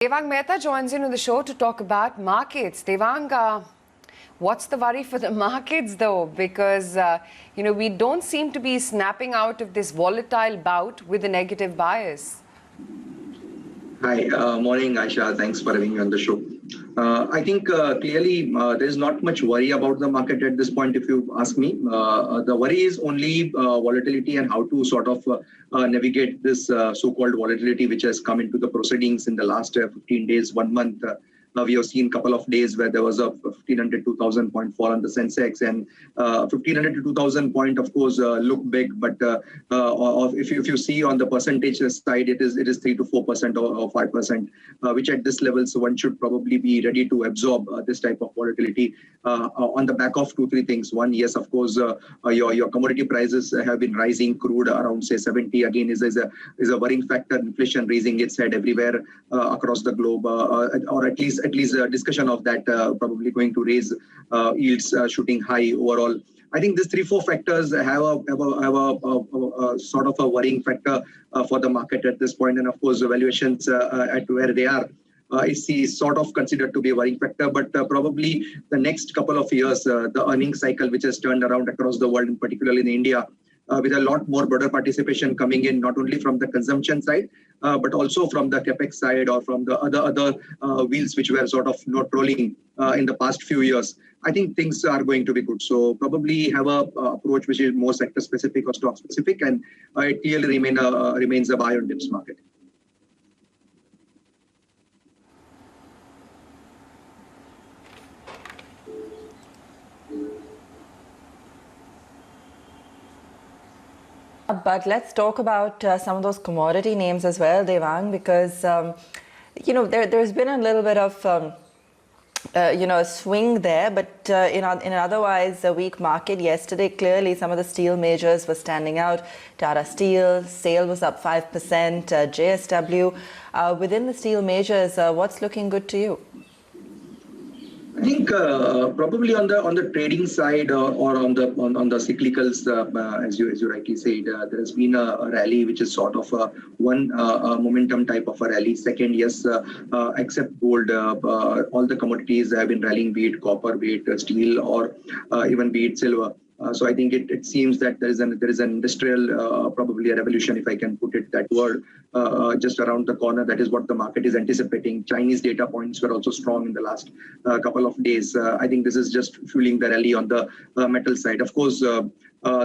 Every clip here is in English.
Devang Mehta joins in on the show to talk about markets. Devang, what's the worry for the markets though? Because, we don't seem to be snapping out of this volatile bout with a negative bias. Hi, morning Aisha. Thanks for having me on the show. I think clearly there's not much worry about the market at this point, if you ask me. The worry is only volatility and how to sort of navigate this so-called volatility which has come into the proceedings in the last 15 days, 1 month. We have seen a couple of days where there was a 1,500 to 2,000 point fall on the Sensex, and 1,500 to 2,000 point, of course, look big. But if you see on the percentage side, it is 3 to 4% or 5%, which at this level, so one should probably be ready to absorb this type of volatility on the back of 2-3 things. One, yes, of course, your commodity prices have been rising. Crude around say 70 again is a worrying factor. Inflation raising its head everywhere across the globe, or at least a discussion of that probably going to raise yields shooting high overall. I think these 3-4 factors have a sort of a worrying factor for the market at this point, and of course the valuations at where they are is sort of considered to be a worrying factor. But probably the next couple of years, the earnings cycle which has turned around across the world, and particularly in India, with a lot more broader participation coming in, not only from the consumption side, but also from the capex side or from the other wheels which were sort of not rolling in the past few years. I think things are going to be good. So probably have a approach which is more sector specific or stock specific, and it clearly remains a buy on dips market. But let's talk about some of those commodity names as well, Devang, because, there's been a little bit of, a swing there, but in an otherwise a weak market yesterday, clearly some of the steel majors were standing out. Tata Steel, SAIL was up 5%, JSW. Within the steel majors, what's looking good to you? I think probably on the trading side or on the cyclicals, as you rightly said, there has been a rally which is sort of one momentum type of a rally. Second, yes, except gold, all the commodities have been rallying, be it copper, be it steel, or even be it silver. So I think it seems that there is an industrial probably a revolution, if I can put it that word, just around the corner. That is what the market is anticipating. Chinese data points were also strong in the last couple of days. I think this is just fueling the rally on the metal side. Of course,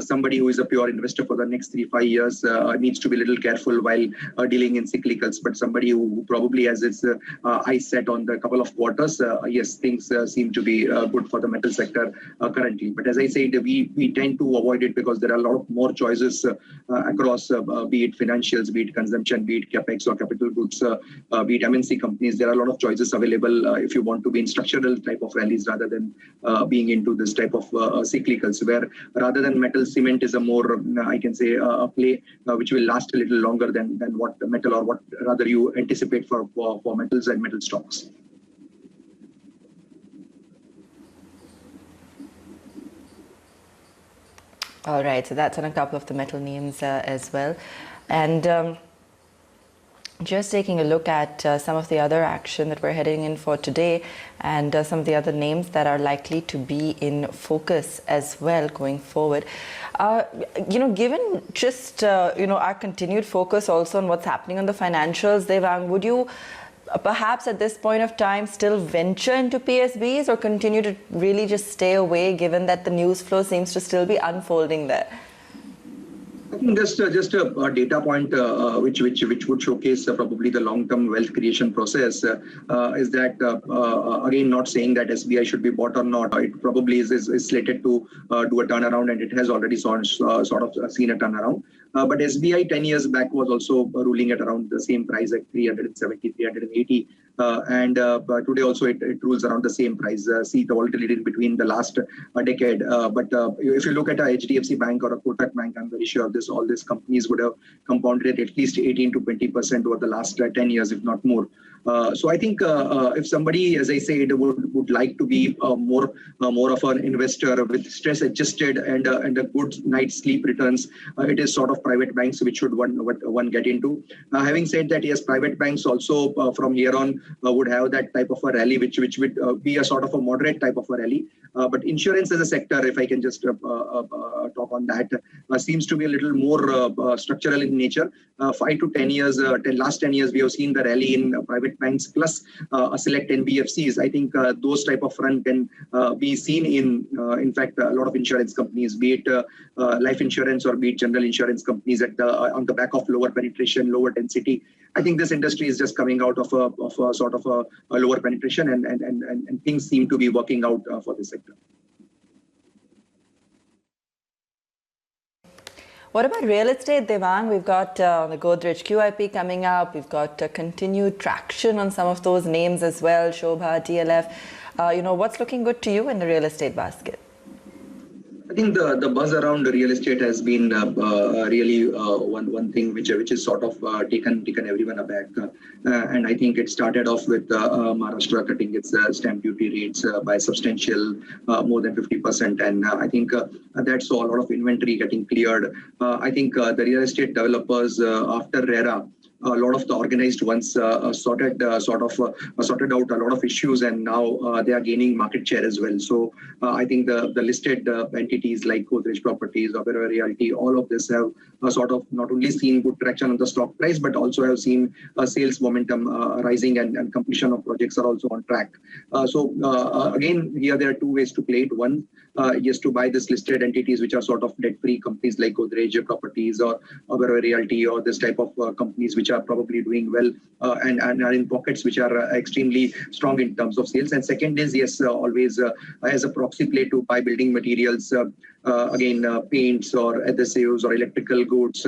somebody who is a pure investor for the next 3-5 years needs to be a little careful while dealing in cyclicals. But somebody who probably has its eyes set on the couple of quarters, yes, things seem to be good for the metal sector currently. But as I said, we tend to avoid it because there are a lot of more choices across, be it financials, be it consumption, be it capex or capital goods, be it MNC companies. There are a lot of choices available if you want to be in structural type of rallies rather than being into this type of cyclicals, where rather than metal, cement is a more, I can say, a play which will last a little longer than what the metal, or what rather you anticipate for metals and metal stocks. All right, so that's on a couple of the metal names as well. And just taking a look at some of the other action that we're heading in for today, and some of the other names that are likely to be in focus as well going forward. Given just, our continued focus also on what's happening on the financials, Devang, would you perhaps at this point of time still venture into PSBs, or continue to really just stay away given that the news flow seems to still be unfolding there? I think just a data point which would showcase probably the long-term wealth creation process is that, again, not saying that SBI should be bought or not. It probably is slated to do a turnaround, and it has already sort of seen a turnaround. But SBI 10 years back was also ruling at around the same price at 370, 380. And today also it rules around the same price. See the volatility between the last decade. But if you look at a HDFC Bank or a Kotak Bank, I'm very sure all these companies would have compounded at least 18 to 20% over the last 10 years, if not more. So I think if somebody, as I said, would like to be more of an investor with stress adjusted and a good night's sleep returns, it is sort of private banks, which should one get into. Having said that, yes, private banks also from here on would have that type of a rally, which would be a sort of a moderate type of a rally. But insurance as a sector, if I can just talk on that, seems to be a little more structural in nature. 5 to 10 years, last 10 years, we have seen the rally in private banks plus a select NBFCs. I think those type of run can be seen in fact, a lot of insurance companies, be it life insurance or be it general insurance companies on the back of lower penetration, lower density. I think this industry is just coming out of a sort of a lower penetration, and things seem to be working out for this sector. What about real estate, Devang? We've got the Godrej QIP coming up. We've got continued traction on some of those names as well, Shobha, TLF. What's looking good to you in the real estate basket? I think the buzz around real estate has been really one thing which is sort of taken everyone aback, and I think it started off with Maharashtra cutting its stamp duty rates by substantial more than 50%, and I think that saw a lot of inventory getting cleared. I think the real estate developers after RERA, a lot of the organized ones sorted out a lot of issues, and now they are gaining market share as well. So I think the listed entities like Godrej Properties, Oberoi Realty, all of this have sort of not only seen good traction on the stock price, but also have seen sales momentum rising, and completion of projects are also on track. Again, here there are two ways to play it. One, is to buy this listed entities which are sort of debt-free companies like Godrej Properties or Oberoi Realty, or this type of companies which are probably doing well and are in pockets which are extremely strong in terms of sales. And second is, yes, always as a proxy play to buy building materials, paints or adhesives or electrical goods,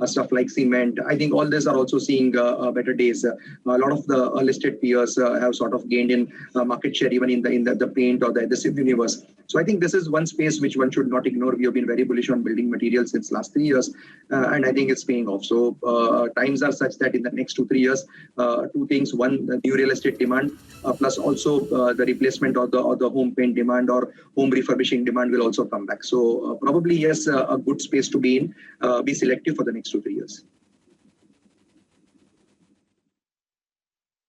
stuff like cement. I think all these are also seeing better days. A lot of the listed peers have sort of gained in market share even in the paint or the adhesive universe. So I think this is one space which one should not ignore. We have been very bullish on building materials since last 3 years, and I think it's paying off. So times are such that in the next 2-3 years, two things: one, the new real estate demand, plus also the replacement of the home paint demand or home refurbishing demand will also come back. So probably yes, a good space to be in. Be selective for the next 2-3 years.